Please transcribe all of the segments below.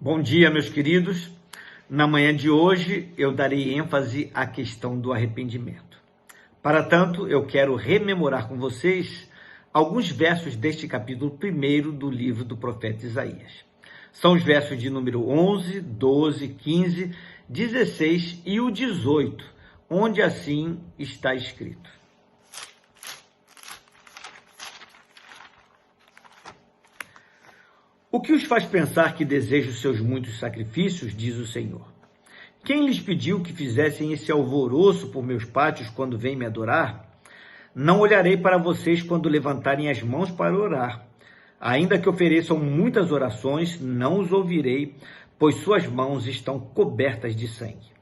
Bom dia, meus queridos. Na manhã de hoje, eu darei ênfase à questão do arrependimento. Para tanto, eu quero rememorar com vocês alguns versos deste capítulo 1 do livro do profeta Isaías. São os versos de número 11, 12, 15, 16 e o 18, onde assim está escrito: O que os faz pensar que desejo seus muitos sacrifícios, diz o Senhor? Quem lhes pediu que fizessem esse alvoroço por meus pátios quando vêm me adorar? Não olharei para vocês quando levantarem as mãos para orar. Ainda que ofereçam muitas orações, não os ouvirei, pois suas mãos estão cobertas de sangue.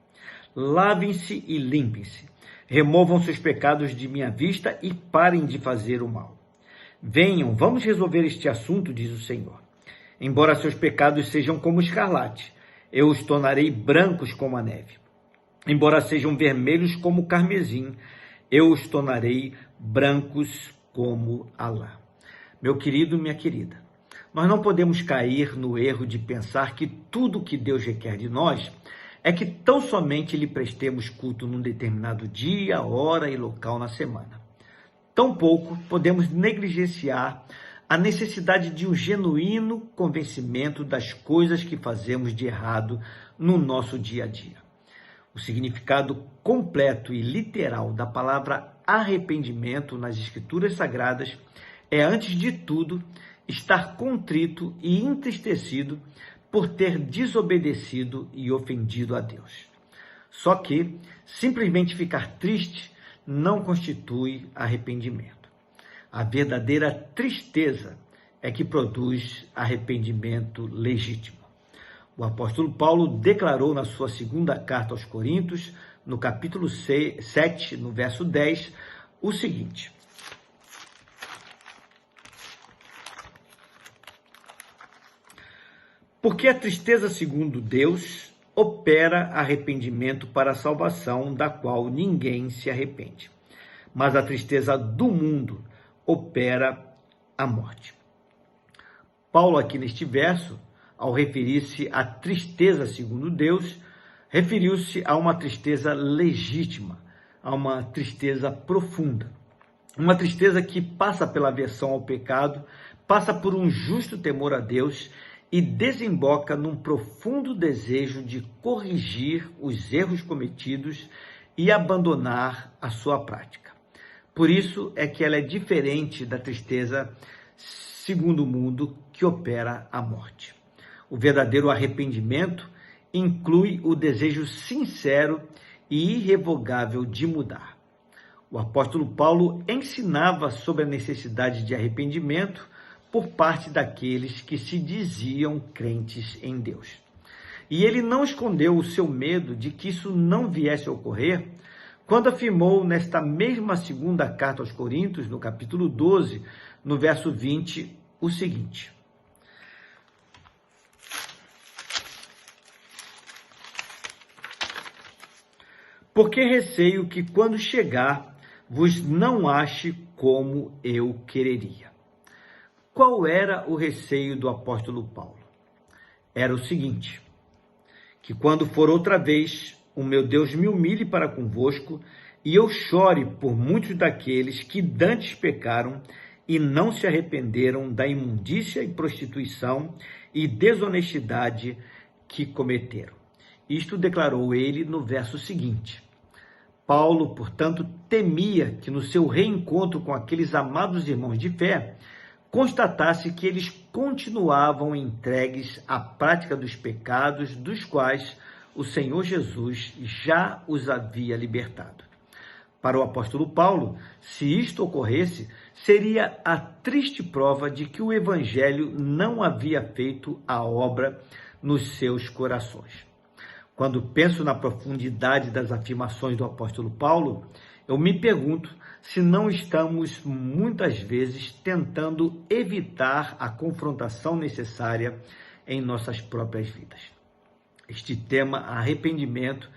Lavem-se e limpem-se. Removam seus pecados de minha vista e parem de fazer o mal. Venham, vamos resolver este assunto, diz o Senhor. Embora seus pecados sejam como escarlate, eu os tornarei brancos como a neve. Embora sejam vermelhos como o carmesim, eu os tornarei brancos como a lã. Meu querido, minha querida, nós não podemos cair no erro de pensar que tudo o que Deus requer de nós é que tão somente lhe prestemos culto num determinado dia, hora e local na semana. Tampouco podemos negligenciar a necessidade de um genuíno convencimento das coisas que fazemos de errado no nosso dia a dia. O significado completo e literal da palavra arrependimento nas Escrituras Sagradas é, antes de tudo, estar contrito e entristecido por ter desobedecido e ofendido a Deus. Só que simplesmente ficar triste não constitui arrependimento. A verdadeira tristeza é que produz arrependimento legítimo. O apóstolo Paulo declarou na sua segunda carta aos Coríntios, no capítulo 7, no verso 10, o seguinte: Porque a tristeza segundo Deus opera arrependimento para a salvação, da qual ninguém se arrepende. Mas a tristeza do mundo opera a morte. Paulo, aqui neste verso, ao referir-se à tristeza segundo Deus, referiu-se a uma tristeza legítima, a uma tristeza profunda. Uma tristeza que passa pela aversão ao pecado, passa por um justo temor a Deus e desemboca num profundo desejo de corrigir os erros cometidos e abandonar a sua prática. Por isso é que ela é diferente da tristeza segundo o mundo, que opera a morte. O verdadeiro arrependimento inclui o desejo sincero e irrevogável de mudar. O apóstolo Paulo ensinava sobre a necessidade de arrependimento por parte daqueles que se diziam crentes em Deus. E ele não escondeu o seu medo de que isso não viesse a ocorrer, quando afirmou nesta mesma segunda carta aos Coríntios, no capítulo 12, no verso 20, o seguinte: Porque receio que quando chegar, vos não ache como eu quereria. Qual era o receio do apóstolo Paulo? Era o seguinte: que quando for outra vez, o meu Deus me humilhe para convosco, e eu chore por muitos daqueles que dantes pecaram e não se arrependeram da imundícia e prostituição e desonestidade que cometeram. Isto declarou ele no verso seguinte. Paulo, portanto, temia que no seu reencontro com aqueles amados irmãos de fé, constatasse que eles continuavam entregues à prática dos pecados dos quais o Senhor Jesus já os havia libertado. Para o apóstolo Paulo, se isto ocorresse, seria a triste prova de que o evangelho não havia feito a obra nos seus corações. Quando penso na profundidade das afirmações do apóstolo Paulo, eu me pergunto se não estamos muitas vezes tentando evitar a confrontação necessária em nossas próprias vidas. Este tema, arrependimento,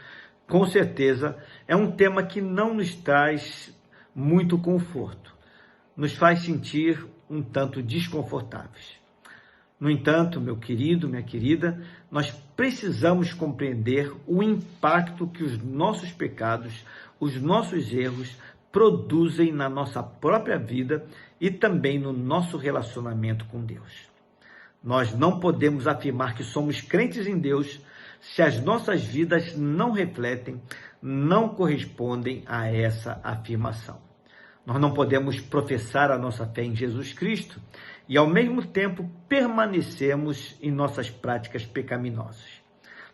com certeza, é um tema que não nos traz muito conforto, nos faz sentir um tanto desconfortáveis. No entanto, meu querido, minha querida, nós precisamos compreender o impacto que os nossos pecados, os nossos erros produzem na nossa própria vida e também no nosso relacionamento com Deus. Nós não podemos afirmar que somos crentes em Deus se as nossas vidas não refletem, não correspondem a essa afirmação. Nós não podemos professar a nossa fé em Jesus Cristo e, ao mesmo tempo, permanecemos em nossas práticas pecaminosas.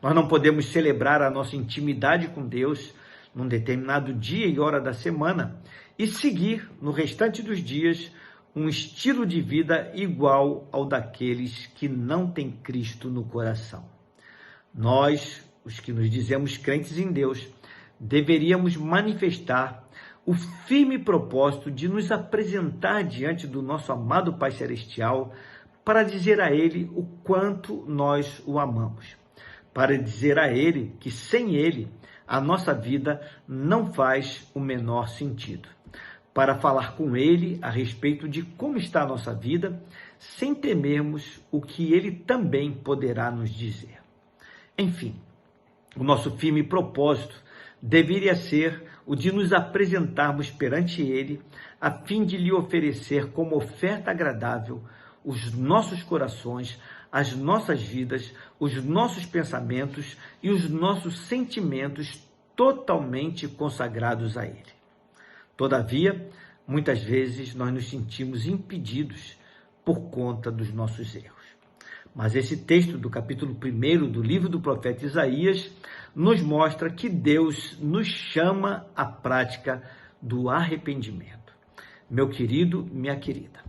Nós não podemos celebrar a nossa intimidade com Deus num determinado dia e hora da semana e seguir, no restante dos dias, um estilo de vida igual ao daqueles que não têm Cristo no coração. Nós, os que nos dizemos crentes em Deus, deveríamos manifestar o firme propósito de nos apresentar diante do nosso amado Pai Celestial para dizer a Ele o quanto nós o amamos, para dizer a Ele que sem Ele a nossa vida não faz o menor sentido, para falar com Ele a respeito de como está a nossa vida, sem temermos o que Ele também poderá nos dizer. Enfim, o nosso firme propósito deveria ser o de nos apresentarmos perante Ele, a fim de lhe oferecer como oferta agradável os nossos corações, as nossas vidas, os nossos pensamentos e os nossos sentimentos totalmente consagrados a Ele. Todavia, muitas vezes nós nos sentimos impedidos por conta dos nossos erros. Mas esse texto do capítulo 1 do livro do profeta Isaías nos mostra que Deus nos chama à prática do arrependimento. Meu querido, minha querida,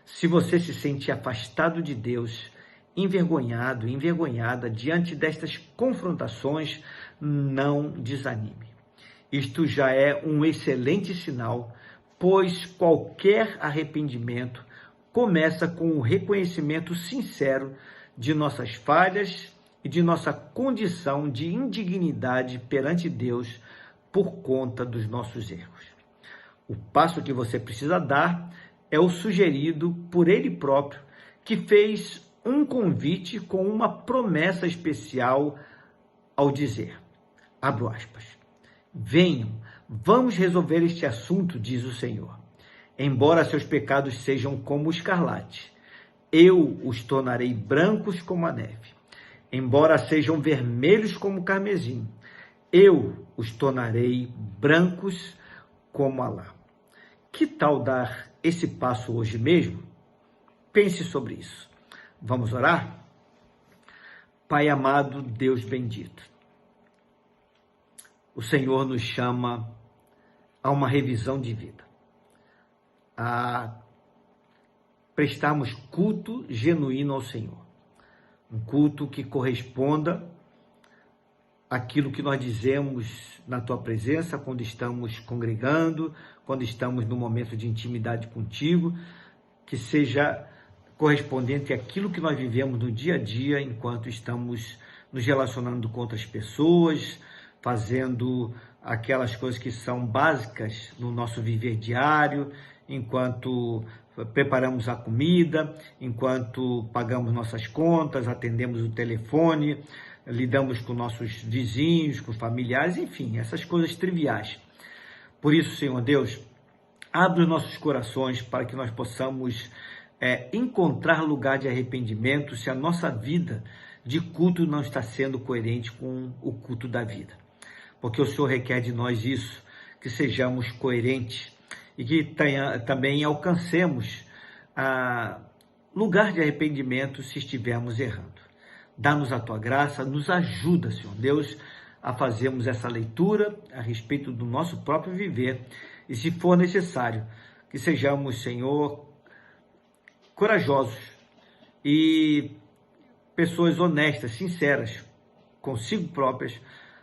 se você se sente afastado de Deus, envergonhado, envergonhada diante destas confrontações, não desanime. Isto já é um excelente sinal, pois qualquer arrependimento começa com o reconhecimento sincero de nossas falhas e de nossa condição de indignidade perante Deus por conta dos nossos erros. O passo que você precisa dar é o sugerido por Ele próprio, que fez um convite com uma promessa especial ao dizer, abro aspas, venham, vamos resolver este assunto, diz o Senhor. Embora seus pecados sejam como o escarlate, eu os tornarei brancos como a neve. Embora sejam vermelhos como o carmesim, eu os tornarei brancos como a lã. Que tal dar esse passo hoje mesmo? Pense sobre isso. Vamos orar? Pai amado, Deus bendito, o Senhor nos chama a uma revisão de vida, a prestarmos culto genuíno ao Senhor, um culto que corresponda àquilo que nós dizemos na Tua presença, quando estamos congregando, quando estamos no momento de intimidade contigo, que seja correspondente àquilo que nós vivemos no dia a dia, enquanto estamos nos relacionando com outras pessoas, fazendo aquelas coisas que são básicas no nosso viver diário, enquanto preparamos a comida, enquanto pagamos nossas contas, atendemos o telefone, lidamos com nossos vizinhos, com familiares, enfim, essas coisas triviais. Por isso, Senhor Deus, abre os nossos corações para que nós possamos encontrar lugar de arrependimento se a nossa vida de culto não está sendo coerente com o culto da vida. Porque o Senhor requer de nós isso, que sejamos coerentes e que também alcancemos lugar de arrependimento se estivermos errando. Dá-nos a Tua graça, nos ajuda, Senhor Deus, a fazermos essa leitura a respeito do nosso próprio viver e, se for necessário, que sejamos, Senhor, corajosos e pessoas honestas, sinceras, consigo próprias,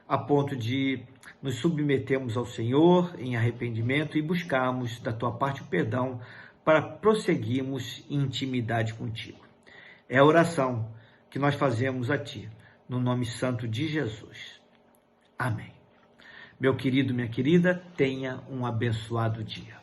a ponto de nos submetermos ao Senhor em arrependimento e buscarmos da Tua parte o perdão para prosseguirmos em intimidade contigo. É a oração que nós fazemos a Ti, no nome santo de Jesus. Amém. Meu querido, minha querida, tenha um abençoado dia.